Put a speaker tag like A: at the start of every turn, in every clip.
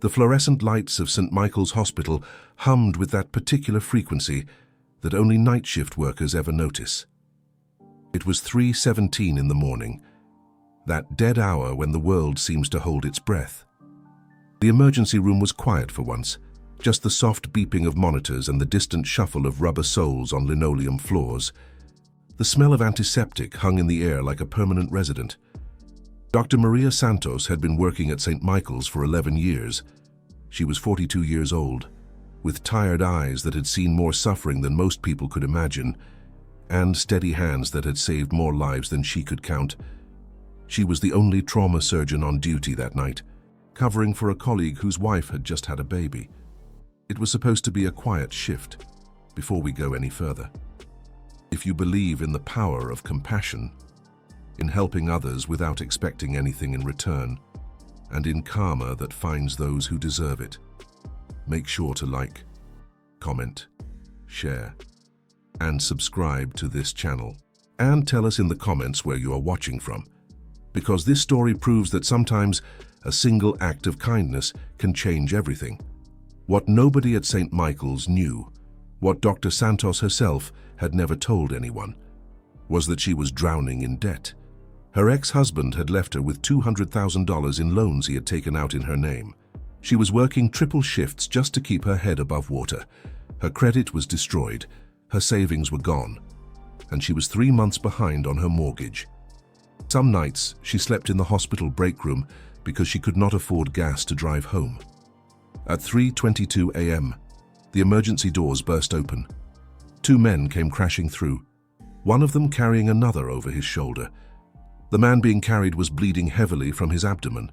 A: The fluorescent lights of St. Michael's Hospital hummed with that particular frequency that only night shift workers ever notice. It was 3:17 in the morning, that dead hour when the world seems to hold its breath. The emergency room was quiet for once, just the soft beeping of monitors and the distant shuffle of rubber soles on linoleum floors. The smell of antiseptic hung in the air like a permanent resident. Dr. Maria Santos had been working at St. Michael's for 11 years. She was 42 years old, with tired eyes that had seen more suffering than most people could imagine, and steady hands that had saved more lives than she could count. She was the only trauma surgeon on duty that night, covering for a colleague whose wife had just had a baby. It was supposed to be a quiet shift. Before we go any further, if you believe in the power of compassion, in helping others without expecting anything in return, and in karma that finds those who deserve it, make sure to like, comment, share, and subscribe to this channel. And tell us in the comments where you are watching from, because this story proves that sometimes a single act of kindness can change everything. What nobody at St. Michael's knew, what Dr. Santos herself had never told anyone, was that she was drowning in debt. Her ex-husband had left her with $200,000 in loans he had taken out in her name. She was working triple shifts just to keep her head above water. Her credit was destroyed, her savings were gone, and she was 3 months behind on her mortgage. Some nights, she slept in the hospital break room because she could not afford gas to drive home. At 3:22 a.m., the emergency doors burst open. 2 men came crashing through, one of them carrying another over his shoulder. The man being carried was bleeding heavily from his abdomen,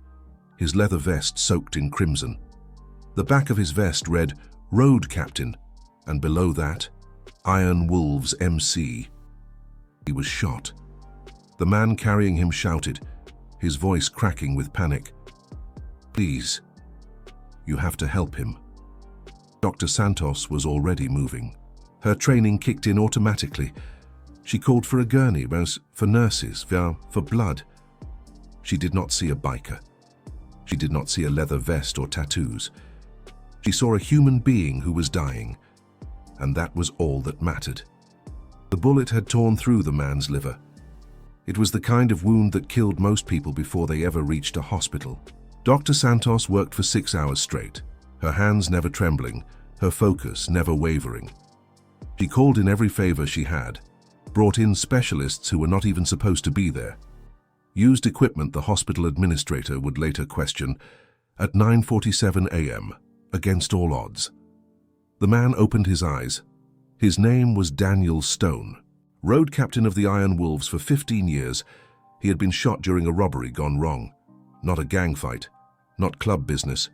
A: his leather vest soaked in crimson. The back of his vest read, "Road Captain," and below that, "Iron Wolves MC." He was shot. The man carrying him shouted, his voice cracking with panic, "Please, you have to help him." Dr. Santos was already moving. Her training kicked in automatically. She called for a gurney, for nurses, for blood. She did not see a biker. She did not see a leather vest or tattoos. She saw a human being who was dying, and that was all that mattered. The bullet had torn through the man's liver. It was the kind of wound that killed most people before they ever reached a hospital. Dr. Santos worked for 6 hours straight, her hands never trembling, her focus never wavering. She called in every favor she had, brought in specialists who were not even supposed to be there, used equipment the hospital administrator would later question. At 9:47 a.m., against all odds, the man opened his eyes. His name was Daniel Stone, road captain of the Iron Wolves for 15 years. He had been shot during a robbery gone wrong. Not a gang fight, not club business.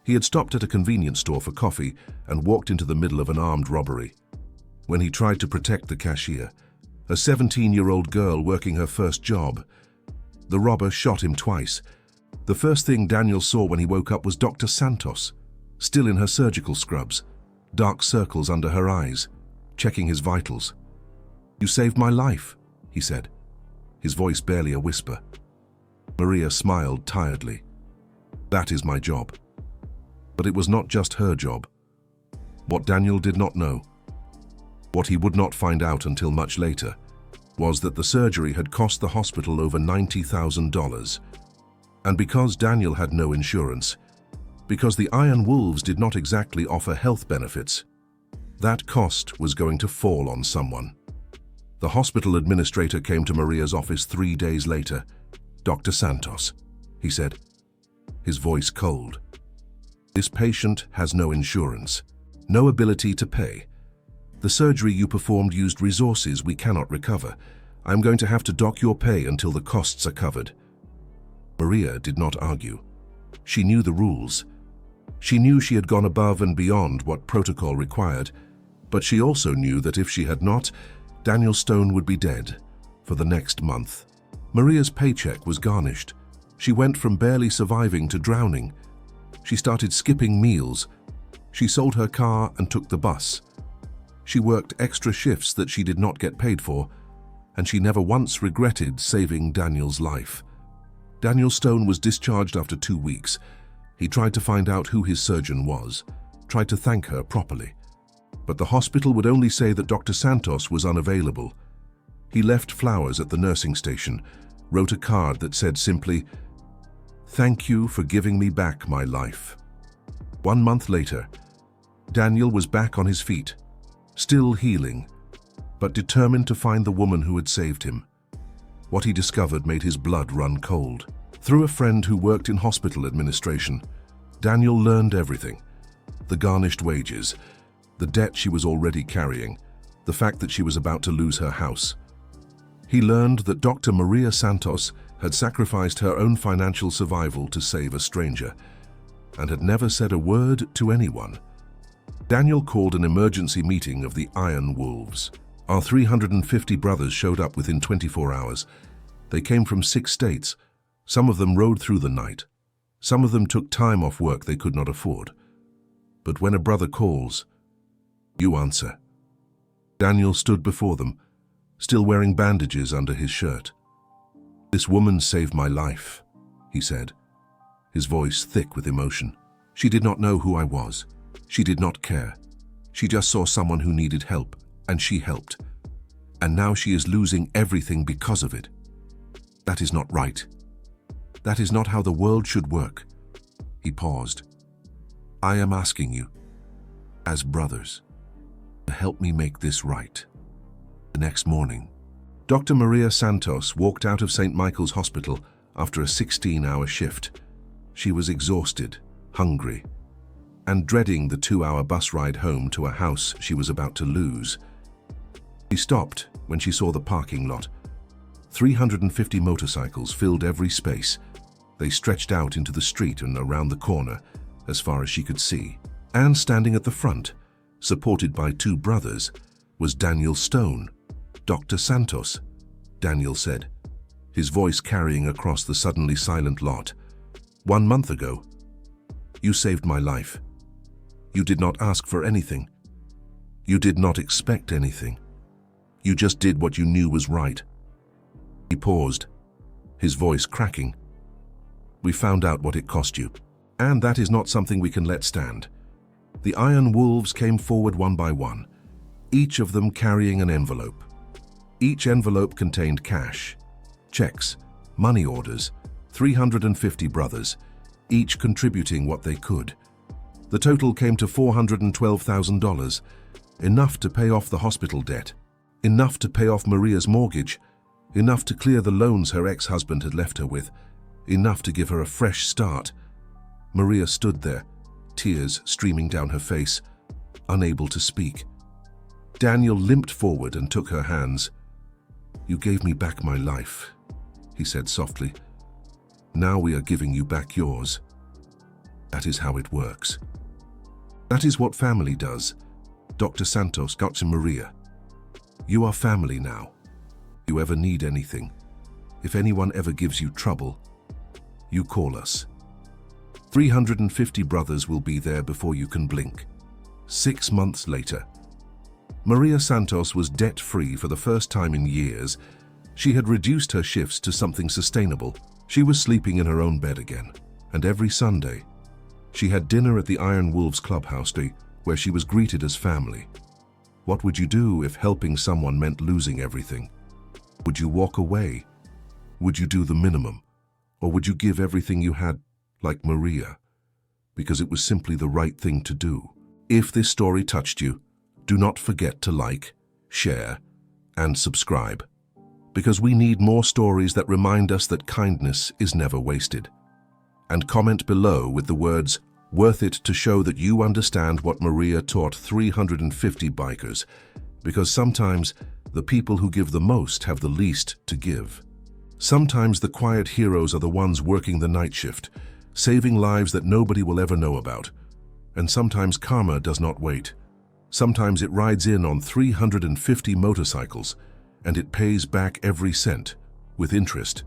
A: He had stopped at a convenience store for coffee and walked into the middle of an armed robbery. When he tried to protect the cashier, a 17-year-old girl working her first job, the robber shot him twice. The first thing Daniel saw when he woke up was Dr. Santos, still in her surgical scrubs, dark circles under her eyes, checking his vitals. "You saved my life," he said, his voice barely a whisper. Maria smiled tiredly. "That is my job." But it was not just her job. What Daniel did not know, what he would not find out until much later, was that the surgery had cost the hospital over $90,000. And because Daniel had no insurance, because the Iron Wolves did not exactly offer health benefits, that cost was going to fall on someone. The hospital administrator came to Maria's office 3 days later. "Dr. Santos," he said, his voice cold. "This patient has no insurance, no ability to pay. The surgery you performed used resources we cannot recover. I'm going to have to dock your pay until the costs are covered." Maria did not argue. She knew the rules. She knew she had gone above and beyond what protocol required, but she also knew that if she had not, Daniel Stone would be dead for the next month. Maria's paycheck was garnished. She went from barely surviving to drowning. She started skipping meals. She sold her car and took the bus. She worked extra shifts that she did not get paid for, and she never once regretted saving Daniel's life. Daniel Stone was discharged after 2 weeks, He tried to find out who his surgeon was, tried to thank her properly. But the hospital would only say that Dr. Santos was unavailable. He left flowers at the nursing station, wrote a card that said simply, "Thank you for giving me back my life." 1 month later, Daniel was back on his feet, still healing, but determined to find the woman who had saved him. What he discovered made his blood run cold. Through a friend who worked in hospital administration, Daniel learned everything: the garnished wages, the debt she was already carrying, the fact that she was about to lose her house. He learned that Dr. Maria Santos had sacrificed her own financial survival to save a stranger, and had never said a word to anyone. Daniel called an emergency meeting of the Iron Wolves. Our 350 brothers showed up within 24 hours. They came from 6 states. Some of them rode through the night. Some of them took time off work they could not afford. But when a brother calls, you answer. Daniel stood before them, still wearing bandages under his shirt. "This woman saved my life," he said, his voice thick with emotion. "She did not know who I was. She did not care. She just saw someone who needed help, and she helped. And now she is losing everything because of it. That is not right. That is not how the world should work." He paused. "I am asking you, as brothers, to help me make this right." The next morning, Dr. Maria Santos walked out of St. Michael's Hospital after a 16-hour shift. She was exhausted, hungry, and dreading the 2-hour bus ride home to a house she was about to lose. She stopped when she saw the parking lot. 350 motorcycles filled every space. They stretched out into the street and around the corner, as far as she could see. And standing at the front, supported by 2 brothers, was Daniel Stone. "Dr. Santos," Daniel said, his voice carrying across the suddenly silent lot. "1 month ago, you saved my life. You did not ask for anything. You did not expect anything. You just did what you knew was right." He paused, his voice cracking. "We found out what it cost you, and that is not something we can let stand." The Iron Wolves came forward one by one, each of them carrying an envelope. Each envelope contained cash, checks, money orders, 350 brothers, each contributing what they could. The total came to $412,000, enough to pay off the hospital debt, enough to pay off Maria's mortgage, enough to clear the loans her ex-husband had left her with, enough to give her a fresh start. Maria stood there, tears streaming down her face, unable to speak. Daniel limped forward and took her hands. "You gave me back my life," he said softly. "Now we are giving you back yours. That is how it works. That is what family does." Dr. Santos got to Maria. "You are family now. If you ever need anything, if anyone ever gives you trouble, you call us. 350 brothers will be there before you can blink." 6 months later, Maria Santos was debt-free for the first time in years. She had reduced her shifts to something sustainable. She was sleeping in her own bed again, and every Sunday, she had dinner at the Iron Wolves clubhouse where she was greeted as family. What would you do if helping someone meant losing everything? Would you walk away? Would you do the minimum? Or would you give everything you had, like Maria, because it was simply the right thing to do? If this story touched you, do not forget to like, share, and subscribe, because we need more stories that remind us that kindness is never wasted. And comment below with the words, "Worth it," to show that you understand what Maria taught 350 bikers, because sometimes the people who give the most have the least to give. Sometimes the quiet heroes are the ones working the night shift, saving lives that nobody will ever know about. And sometimes karma does not wait. Sometimes it rides in on 350 motorcycles, and it pays back every cent, with interest.